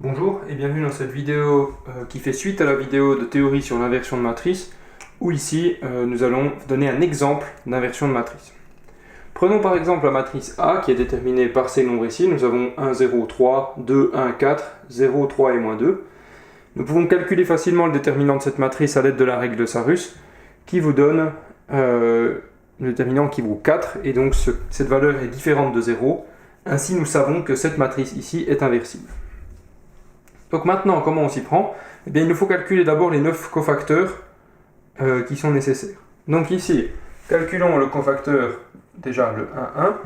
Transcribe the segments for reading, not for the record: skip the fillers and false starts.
Bonjour et bienvenue dans cette vidéo qui fait suite à la vidéo de théorie sur l'inversion de matrice, où ici nous allons donner un exemple d'inversion de matrice. Prenons par exemple la matrice A qui est déterminée par ces nombres ici. Nous avons 1, 0, 3, 2, 1, 4, 0, 3 et moins 2. Nous pouvons calculer facilement le déterminant de cette matrice à l'aide de la règle de Sarus, qui vous donne le déterminant qui vaut 4, et donc cette valeur est différente de 0. Ainsi nous savons que cette matrice ici est inversible. Donc maintenant, comment on s'y prend? Eh bien, il nous faut calculer d'abord les 9 cofacteurs qui sont nécessaires. Donc ici, calculons le cofacteur, déjà le 1, 1.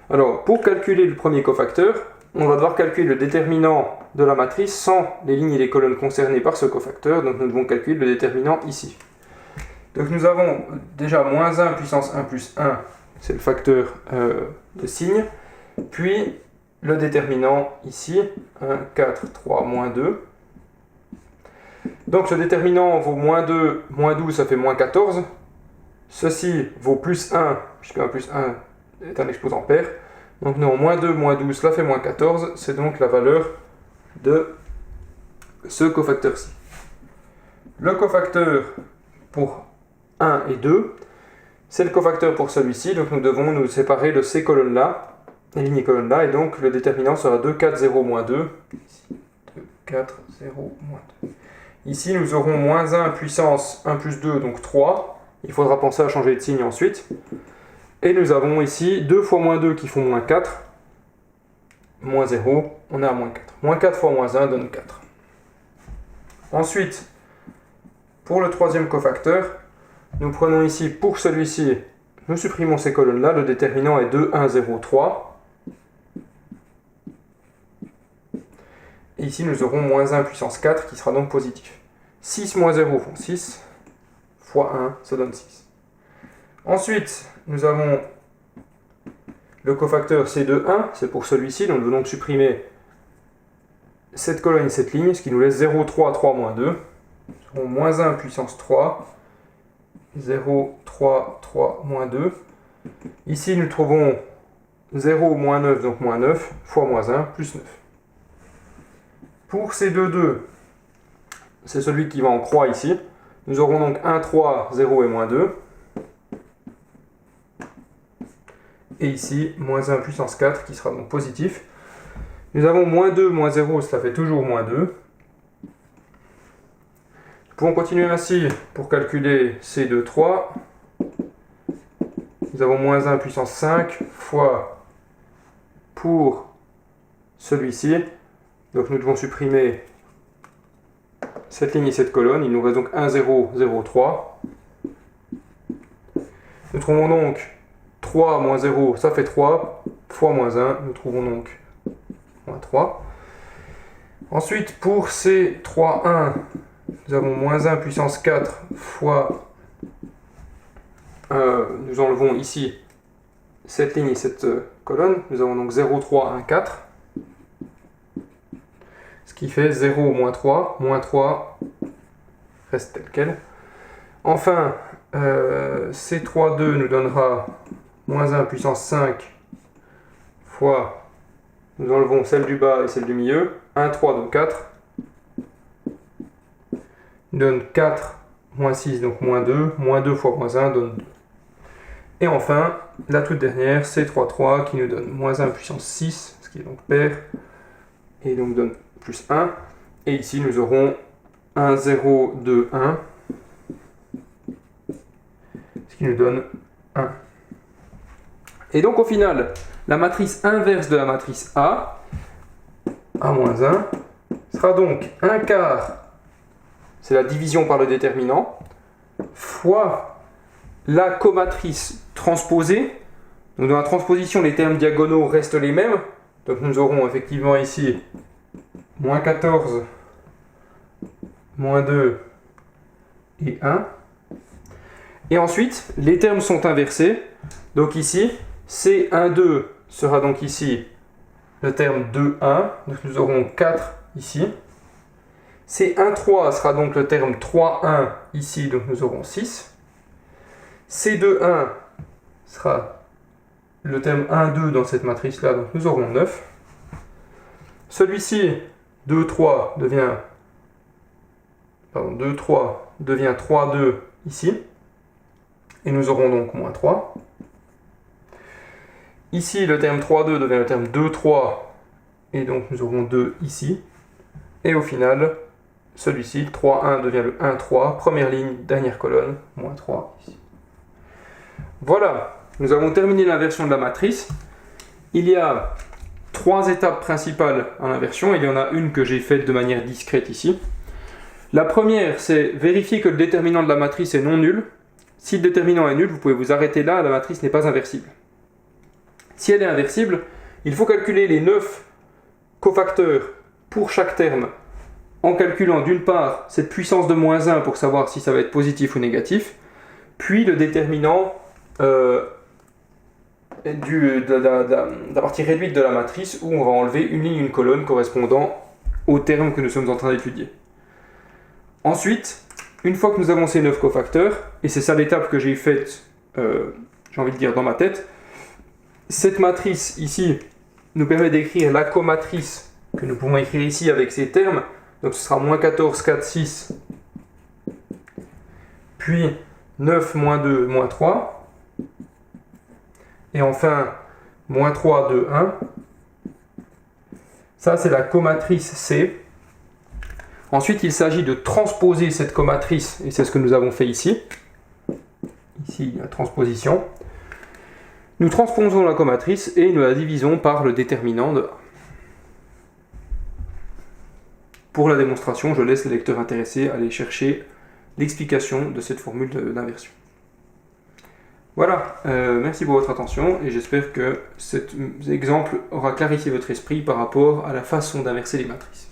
Alors, pour calculer le premier cofacteur, on va devoir calculer le déterminant de la matrice sans les lignes et les colonnes concernées par ce cofacteur. Donc nous devons calculer le déterminant ici. Donc nous avons déjà moins 1 puissance 1 plus 1, c'est le facteur de signe. Puis le déterminant ici, 1, 4, 3, moins 2. Donc ce déterminant vaut moins 2, moins 12, ça fait moins 14. Ceci vaut plus 1, puisque 1 plus 1 est un exposant pair. Donc non, moins 2, moins 12, cela fait moins 14. C'est donc la valeur de ce cofacteur-ci. Le cofacteur pour 1 et 2, c'est le cofacteur pour celui-ci. Donc nous devons nous séparer de ces colonnes-là, les lignes et colonnes là, et donc le déterminant sera 2, 4, 0, moins 2. Ici, 2, 4, 0, moins 2. Ici, nous aurons moins 1 puissance 1 plus 2, donc 3. Il faudra penser à changer de signe ensuite. Et nous avons ici 2 fois moins 2 qui font moins 4. Moins 0, on est à moins 4. Moins 4 fois moins 1 donne 4. Ensuite, pour le troisième cofacteur, nous prenons ici, pour celui-ci, nous supprimons ces colonnes-là. Le déterminant est 2, 1, 0, 3. Et ici, nous aurons moins 1 puissance 4 qui sera donc positif. 6 moins 0 font 6, fois 1, ça donne 6. Ensuite, nous avons le cofacteur C2, 1, c'est pour celui-ci, donc nous devons donc supprimer cette colonne et cette ligne, ce qui nous laisse 0, 3, 3, moins 2. Nous aurons moins 1 puissance 3, 0, 3, 3, moins 2. Ici, nous trouvons 0, moins 9, donc moins 9, fois moins 1, plus 9. Pour ces 2, c'est celui qui va en croix ici. Nous aurons donc 1, 3, 0 et moins 2. Et ici, moins 1 puissance 4 qui sera donc positif. Nous avons moins 2, moins 0, cela fait toujours moins 2. Nous pouvons continuer ainsi pour calculer C2, 3. Nous avons moins 1 puissance 5 fois pour celui-ci. Donc nous devons supprimer cette ligne et cette colonne. Il nous reste donc 1, 0, 0, 3. Nous trouvons donc 3 moins 0, ça fait 3, fois moins 1. Nous trouvons donc moins 3. Ensuite, pour ces 3, 1, nous avons moins 1 puissance 4 fois... nous enlevons ici cette ligne et cette colonne. Nous avons donc 0, 3, 1, 4. Ce qui fait 0 moins 3 reste tel quel. Enfin, C3, 2 nous donnera moins 1 puissance 5 fois, nous enlevons celle du bas et celle du milieu, 1, 3, donc 4, donne 4, moins 6, donc moins 2 fois moins 1 donne 2. Et enfin, la toute dernière, C3, 3, qui nous donne moins 1 puissance 6, ce qui est donc pair, et donc donne plus 1. Et ici, nous aurons 1, 0, 2, 1, ce qui nous donne 1. Et donc, au final, la matrice inverse de la matrice A, moins 1, sera donc 1 quart, c'est la division par le déterminant, fois la comatrice transposée. Donc, dans la transposition, les termes diagonaux restent les mêmes. Donc, nous aurons effectivement ici moins 14, moins 2 et 1. Et ensuite, les termes sont inversés. Donc ici, C1, 2 sera donc ici le terme 2, 1. Donc nous aurons 4 ici. C1, 3 sera donc le terme 3, 1 ici. Donc nous aurons 6. C2, 1 sera le terme 1, 2 dans cette matrice-là. Donc nous aurons 9. Celui-ci 2, 3 devient, 3, 2 ici. Et nous aurons donc moins 3. Ici, le terme 3, 2 devient le terme 2, 3. Et donc nous aurons 2 ici. Et au final, celui-ci, 3, 1 devient le 1, 3. Première ligne, dernière colonne, moins 3 ici. Voilà, nous avons terminé l'inversion de la matrice. Il y a 3 étapes principales en inversion. Il y en a une que j'ai faite de manière discrète ici. La première, c'est vérifier que le déterminant de la matrice est non nul. Si le déterminant est nul, vous pouvez vous arrêter là, la matrice n'est pas inversible. Si elle est inversible, il faut calculer les 9 cofacteurs pour chaque terme en calculant d'une part cette puissance de moins 1 pour savoir si ça va être positif ou négatif, puis le déterminant de la partie réduite de la matrice où on va enlever une ligne, une colonne correspondant au terme que nous sommes en train d'étudier. Ensuite, une fois que nous avons ces 9 cofacteurs, et c'est ça l'étape que j'ai faite, j'ai envie de dire dans ma tête, cette matrice ici nous permet d'écrire la comatrice que nous pouvons écrire ici avec ces termes. Donc ce sera moins 14, 4, 6, puis 9, moins 2, moins 3, et enfin moins 3, 2, 1. Ça c'est la comatrice C. Ensuite il s'agit de transposer cette comatrice, et c'est ce que nous avons fait ici. Ici la transposition. Nous transposons la comatrice et nous la divisons par le déterminant de A. Pour la démonstration, je laisse les lecteurs intéressés aller chercher l'explication de cette formule d'inversion. Voilà, merci pour votre attention et j'espère que cet exemple aura clarifié votre esprit par rapport à la façon d'inverser les matrices.